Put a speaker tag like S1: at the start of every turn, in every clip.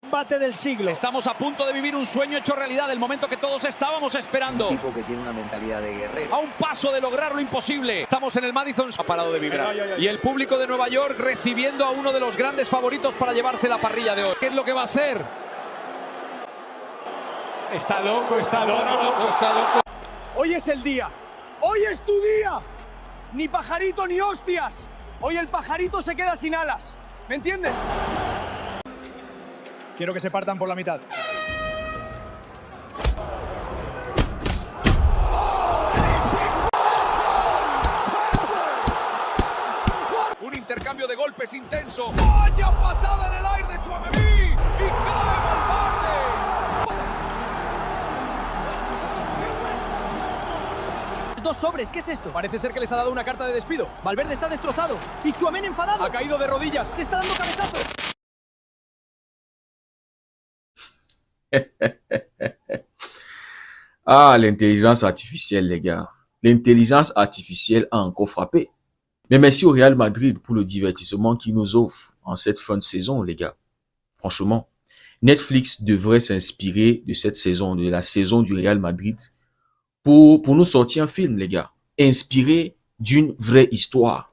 S1: Bate del siglo.
S2: Estamos a punto de vivir un sueño hecho realidad, el momento que todos estábamos esperando.
S3: Un tipo que tiene una mentalidad de guerrero.
S2: A un paso de lograr lo imposible. Estamos en el Madison, ha parado de vibrar. Y el público de Nueva York recibiendo a uno de los grandes favoritos para llevarse la parrilla de hoy. ¿Qué es lo que va a ser?
S1: Está loco.
S4: Hoy es el día. Hoy es tu día. Ni pajarito ni hostias. Hoy el pajarito se queda sin alas. ¿Me entiendes?
S1: Quiero que se partan por la mitad.
S2: Un intercambio de golpes intenso. ¡Vaya patada en el aire de Tchouaméni! ¡Y cae Valverde!
S4: Dos sobres, ¿qué es esto? Parece ser que les ha dado una carta de despido. Valverde está destrozado. Y Tchouaméni enfadado. Ha caído de rodillas. Se está dando cabezazos.
S5: Ah, l'intelligence artificielle, les gars. L'intelligence artificielle a encore frappé. Mais merci au Real Madrid pour le divertissement qu'il nous offre en cette fin de saison, les gars. Franchement, Netflix devrait s'inspirer de cette saison, de la saison du Real Madrid, pour nous sortir un film, les gars. Inspiré d'une vraie histoire.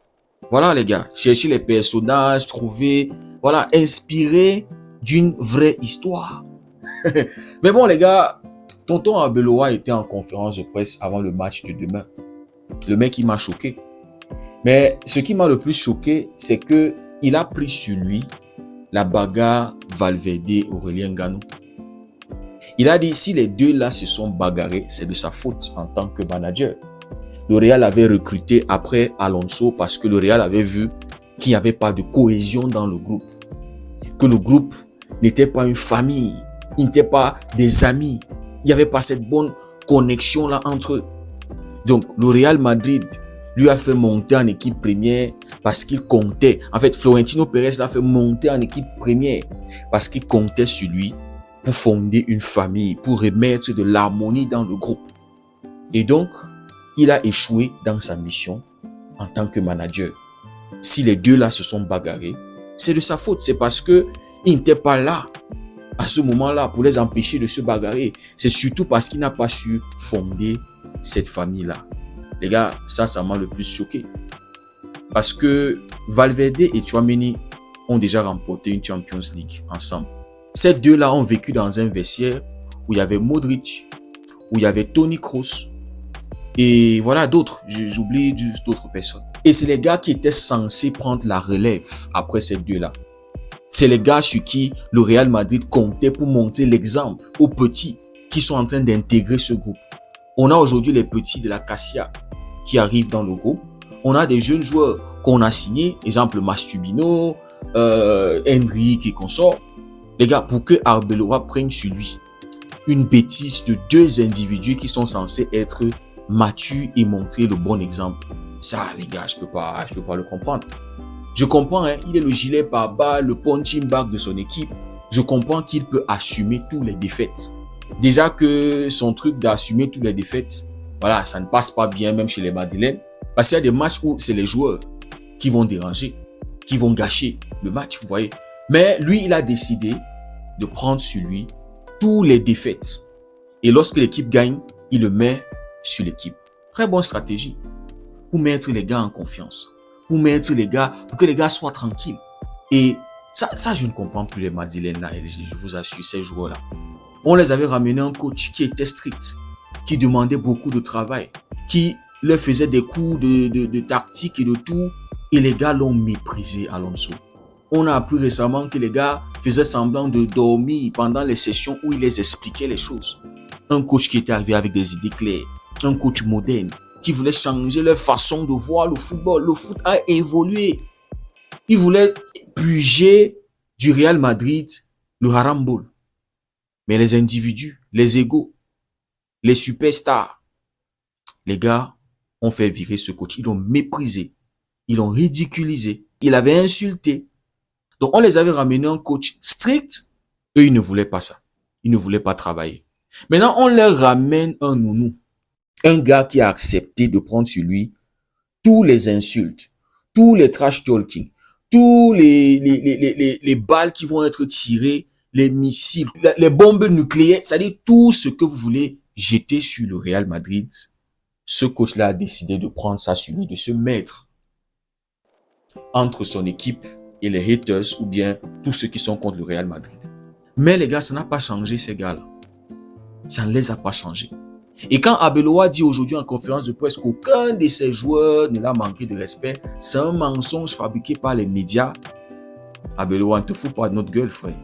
S5: Voilà, les gars. Chercher les personnages, trouver... Voilà, inspiré d'une vraie histoire. Mais bon, les gars, tonton Arbeloa était en conférence de presse avant le match de demain. Le mec, il m'a choqué. Mais ce qui m'a le plus choqué, c'est que il a pris sur lui la bagarre Valverde-Aurélien Gano. Il a dit, si les deux là se sont bagarrés, c'est de sa faute en tant que manager. Le Real avait recruté après Alonso parce que le Real avait vu qu'il n'y avait pas de cohésion dans le groupe. Que le groupe n'était pas une famille. Ils n'étaient pas des amis. Il n'y avait pas cette bonne connexion là entre eux. Donc, le Real Madrid lui a fait monter en équipe première parce qu'il comptait. En fait, Florentino Pérez l'a fait monter en équipe première parce qu'il comptait sur lui pour fonder une famille, pour remettre de l'harmonie dans le groupe. Et donc, il a échoué dans sa mission en tant que manager. Si les deux là se sont bagarrés, c'est de sa faute. C'est parce que il n'était pas là à ce moment-là pour les empêcher de se bagarrer. C'est surtout parce qu'il n'a pas su fonder cette famille-là. Les gars, ça m'a le plus choqué. Parce que Valverde et Tchouaméni ont déjà remporté une Champions League ensemble. Ces deux-là ont vécu dans un vestiaire où il y avait Modric, où il y avait Toni Kroos et voilà d'autres. J'oublie juste d'autres personnes. Et c'est les gars qui étaient censés prendre la relève après ces deux-là. C'est les gars sur qui le Real Madrid comptait pour montrer l'exemple aux petits qui sont en train d'intégrer ce groupe. On a aujourd'hui les petits de la Cassia qui arrivent dans le groupe. On a des jeunes joueurs qu'on a signés, exemple Mastubino, Hendrik et consorts. Les gars, pour que Arbeloa prenne sur lui une bêtise de deux individus qui sont censés être matures et montrer le bon exemple. Ça, les gars, je peux pas le comprendre. Je comprends, hein, il est le gilet pare-balles, le punching bag de son équipe. Je comprends qu'il peut assumer toutes les défaites. Déjà que son truc d'assumer toutes les défaites, voilà, ça ne passe pas bien même chez les Madrilènes. Parce qu'il y a des matchs où c'est les joueurs qui vont déranger, qui vont gâcher le match, vous voyez. Mais lui, il a décidé de prendre sur lui toutes les défaites. Et lorsque l'équipe gagne, il le met sur l'équipe. Très bonne stratégie pour mettre les gars en confiance. Pour mettre les gars, pour que les gars soient tranquilles. Et ça je ne comprends plus les Madrilènes là, je vous assure, ces joueurs-là. On les avait ramené un coach qui était strict, qui demandait beaucoup de travail, qui leur faisait des cours de tactique et de tout. Et les gars l'ont méprisé, Alonso. On a appris récemment que les gars faisaient semblant de dormir pendant les sessions où il les expliquait les choses. Un coach qui était arrivé avec des idées claires, un coach moderne, qui voulait changer leur façon de voir le football. Le foot a évolué. Il voulait puger du Real Madrid le Haram Ball. Mais les individus, les égos, les superstars, les gars ont fait virer ce coach. Ils l'ont méprisé. Ils l'ont ridiculisé. Il avait insulté. Donc on les avait ramenés un coach strict. Eux, ils ne voulaient pas ça. Ils ne voulaient pas travailler. Maintenant, on leur ramène un nounou. Un gars qui a accepté de prendre sur lui tous les insultes, tous les trash talking, tous les balles qui vont être tirées les missiles, les bombes nucléaires, c'est-à-dire tout ce que vous voulez jeter sur le Real Madrid, ce coach-là a décidé de prendre ça sur lui, de se mettre entre son équipe et les haters ou bien tous ceux qui sont contre le Real Madrid. Mais les gars, ça n'a pas changé ces gars-là. Ça ne les a pas changés. Et quand Arbeloa dit aujourd'hui en conférence de presse qu'aucun de ses joueurs ne l'a manqué de respect, c'est un mensonge fabriqué par les médias. Arbeloa, ne te fous pas de notre gueule, frère.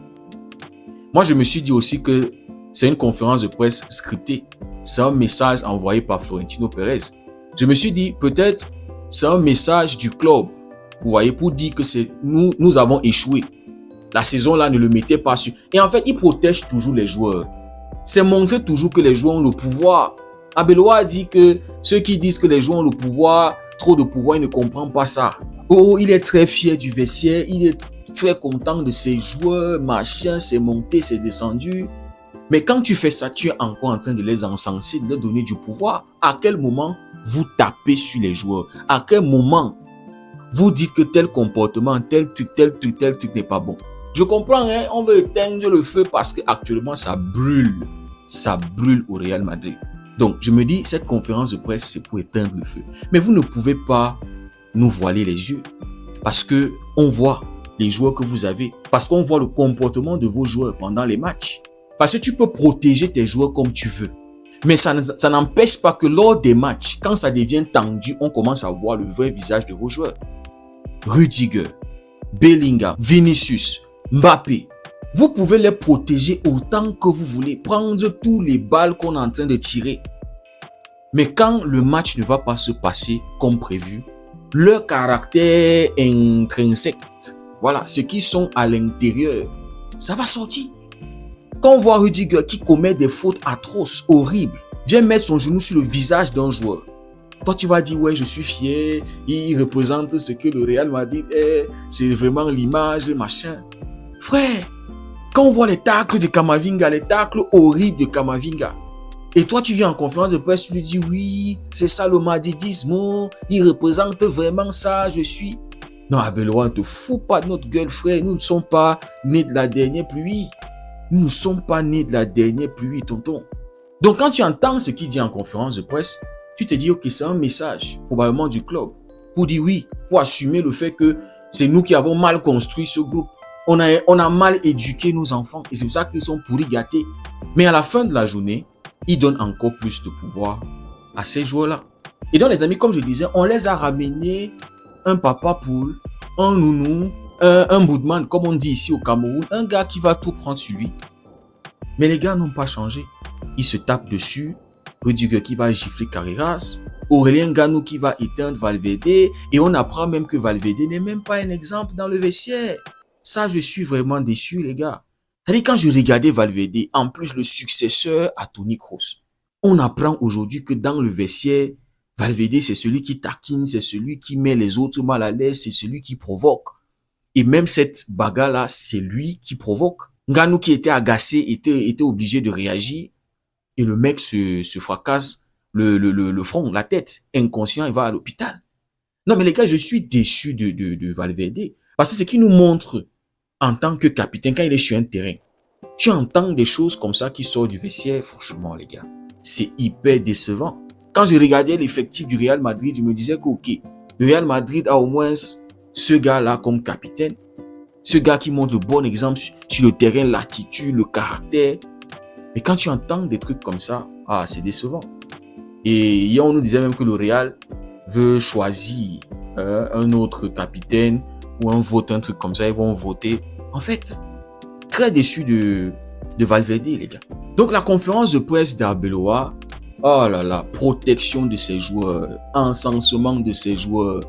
S5: Moi, je me suis dit aussi que c'est une conférence de presse scriptée. C'est un message envoyé par Florentino Pérez. Je me suis dit, peut-être, c'est un message du club. Vous voyez, pour dire que c'est nous avons échoué. La saison là ne le mettait pas sur. Et en fait, il protège toujours les joueurs. C'est montrer toujours que les joueurs ont le pouvoir. Arbeloa a dit que ceux qui disent que les joueurs ont le pouvoir, trop de pouvoir, il ne comprend pas ça. Oh, il est très fier du vestiaire, il est très content de ses joueurs, machin, c'est monté, c'est descendu. Mais quand tu fais ça, tu es encore en train de les encenser, de leur donner du pouvoir. À quel moment vous tapez sur les joueurs? À quel moment vous dites que tel comportement, tel truc n'est pas bon? Je comprends, hein, on veut éteindre le feu parce qu'actuellement ça brûle au Real Madrid. Donc je me dis, cette conférence de presse, c'est pour éteindre le feu. Mais vous ne pouvez pas nous voiler les yeux parce que on voit les joueurs que vous avez, parce qu'on voit le comportement de vos joueurs pendant les matchs. Parce que tu peux protéger tes joueurs comme tu veux. Mais ça n'empêche pas que lors des matchs, quand ça devient tendu, on commence à voir le vrai visage de vos joueurs. Rudiger, Bellingham, Vinicius, Mbappé, vous pouvez les protéger autant que vous voulez, prendre tous les balles qu'on est en train de tirer. Mais quand le match ne va pas se passer comme prévu, leur caractère intrinsèque, voilà, ceux qui sont à l'intérieur, ça va sortir. Quand on voit Rudiger qui commet des fautes atroces, horribles, vient mettre son genou sur le visage d'un joueur. Toi, tu vas dire, ouais, je suis fier, il représente ce que le Real Madrid est, c'est vraiment l'image, le machin. Frère, quand on voit les tacles de Camavinga, les tacles horribles de Camavinga, et toi, tu viens en conférence de presse, tu lui dis, oui, c'est ça le madridisme, il représente vraiment ça, je suis... Non, Arbeloa, ne te fous pas de notre gueule, frère, nous ne sommes pas nés de la dernière pluie. Nous ne sommes pas nés de la dernière pluie, tonton. Donc, quand tu entends ce qu'il dit en conférence de presse, tu te dis, ok, c'est un message, probablement du club, pour dire oui, pour assumer le fait que c'est nous qui avons mal construit ce groupe. On a mal éduqué nos enfants et c'est pour ça qu'ils sont pourris gâtés. Mais à la fin de la journée, ils donnent encore plus de pouvoir à ces joueurs-là. Et donc, les amis, comme je disais, on les a ramenés un papa poule, un nounou, un boudman, comme on dit ici au Cameroun, un gars qui va tout prendre sur lui. Mais les gars n'ont pas changé. Ils se tapent dessus. Rudiger qui va gifler Carreras, Aurélien Ganou qui va éteindre Valverde, et on apprend même que Valverde n'est même pas un exemple dans le vestiaire. Ça, je suis vraiment déçu, les gars. C'est-à-dire, quand je regardais Valverde, en plus le successeur à Toni Kroos, on apprend aujourd'hui que dans le vestiaire, Valverde, c'est celui qui taquine, c'est celui qui met les autres mal à l'aise, c'est celui qui provoque. Et même cette bagarre-là, c'est lui qui provoque. Ganou qui était agacé, était obligé de réagir. Et le mec se fracasse le front, la tête. Inconscient, il va à l'hôpital. Non, mais les gars, je suis déçu de Valverde. Parce que ce qui nous montre en tant que capitaine, quand il est sur un terrain, tu entends des choses comme ça qui sortent du vestiaire. Franchement, les gars, c'est hyper décevant. Quand je regardais l'effectif du Real Madrid, je me disais que, ok, le Real Madrid a au moins ce gars-là comme capitaine. Ce gars qui montre le bon exemple sur le terrain, l'attitude, le caractère. Mais quand tu entends des trucs comme ça, c'est décevant. Et hier, on nous disait même que le Real veut choisir un autre capitaine ou un vote, un truc comme ça. Ils vont voter. En fait, très déçu de Valverde, les gars. Donc, la conférence de presse d'Arbeloa, oh là là, protection de ses joueurs, encensement de ses joueurs.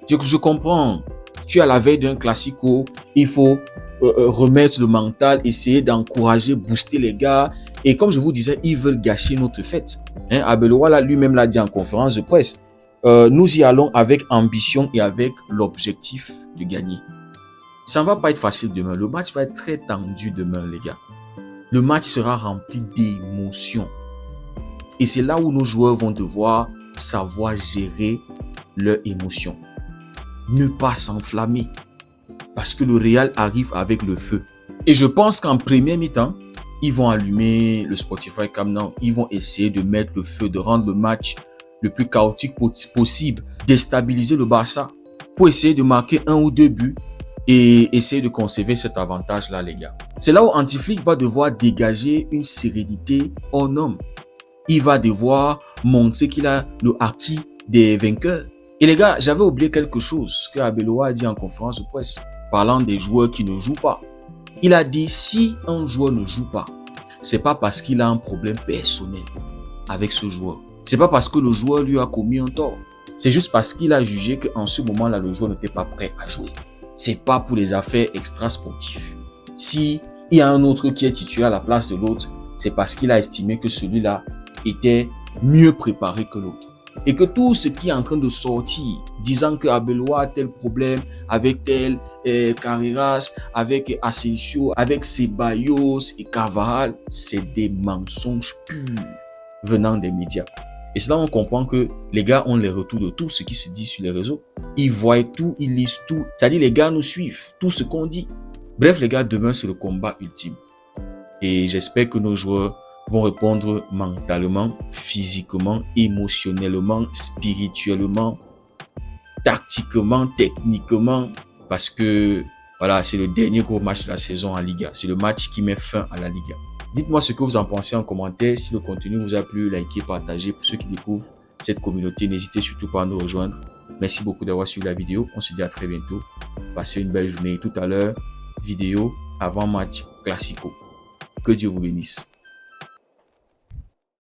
S5: Je comprends. Tu es à la veille d'un classico, il faut remettre le mental, essayer d'encourager, booster les gars. Et comme je vous disais, ils veulent gâcher notre fête. Arbeloa lui-même l'a dit en conférence de presse. Nous y allons avec ambition et avec l'objectif de gagner. Ça ne va pas être facile demain. Le match va être très tendu demain, les gars. Le match sera rempli d'émotions. Et c'est là où nos joueurs vont devoir savoir gérer leurs émotions. Ne pas s'enflammer. Parce que le Real arrive avec le feu. Et je pense qu'en première mi-temps, ils vont allumer le Spotify Camp Nou. Ils vont essayer de mettre le feu, de rendre le match le plus chaotique possible, déstabiliser le Barça pour essayer de marquer 1 ou 2 buts et essayer de conserver cet avantage-là, les gars. C'est là où Hansi Flick va devoir dégager une sérénité hors norme. Il va devoir montrer qu'il a le acquis des vainqueurs. Et les gars, j'avais oublié quelque chose que Arbeloa a dit en conférence de presse, parlant des joueurs qui ne jouent pas. Il a dit, si un joueur ne joue pas, c'est pas parce qu'il a un problème personnel avec ce joueur. C'est pas parce que le joueur lui a commis un tort. C'est juste parce qu'il a jugé qu'en ce moment-là, le joueur n'était pas prêt à jouer. C'est pas pour les affaires extra-sportives. Si il y a un autre qui est titulaire à la place de l'autre, c'est parce qu'il a estimé que celui-là était mieux préparé que l'autre. Et que tout ce qui est en train de sortir, disant que Arbeloa a tel problème avec tel Carreras, avec Asensio, avec Ceballos et Carvajal, c'est des mensonges purs venant des médias. Et c'est là on comprend que les gars ont les retours de tout ce qui se dit sur les réseaux. Ils voient tout, ils lisent tout. C'est-à-dire les gars nous suivent, tout ce qu'on dit. Bref les gars, demain c'est le combat ultime. Et j'espère que nos joueurs vont répondre mentalement, physiquement, émotionnellement, spirituellement, tactiquement, techniquement. Parce que voilà, c'est le dernier gros match de la saison en Liga. C'est le match qui met fin à la Liga. Dites-moi ce que vous en pensez en commentaire. Si le contenu vous a plu, likez, partagez. Pour ceux qui découvrent cette communauté, n'hésitez surtout pas à nous rejoindre. Merci beaucoup d'avoir suivi la vidéo. On se dit à très bientôt. Passez une belle journée. Tout à l'heure, vidéo avant match classico. Que Dieu vous bénisse.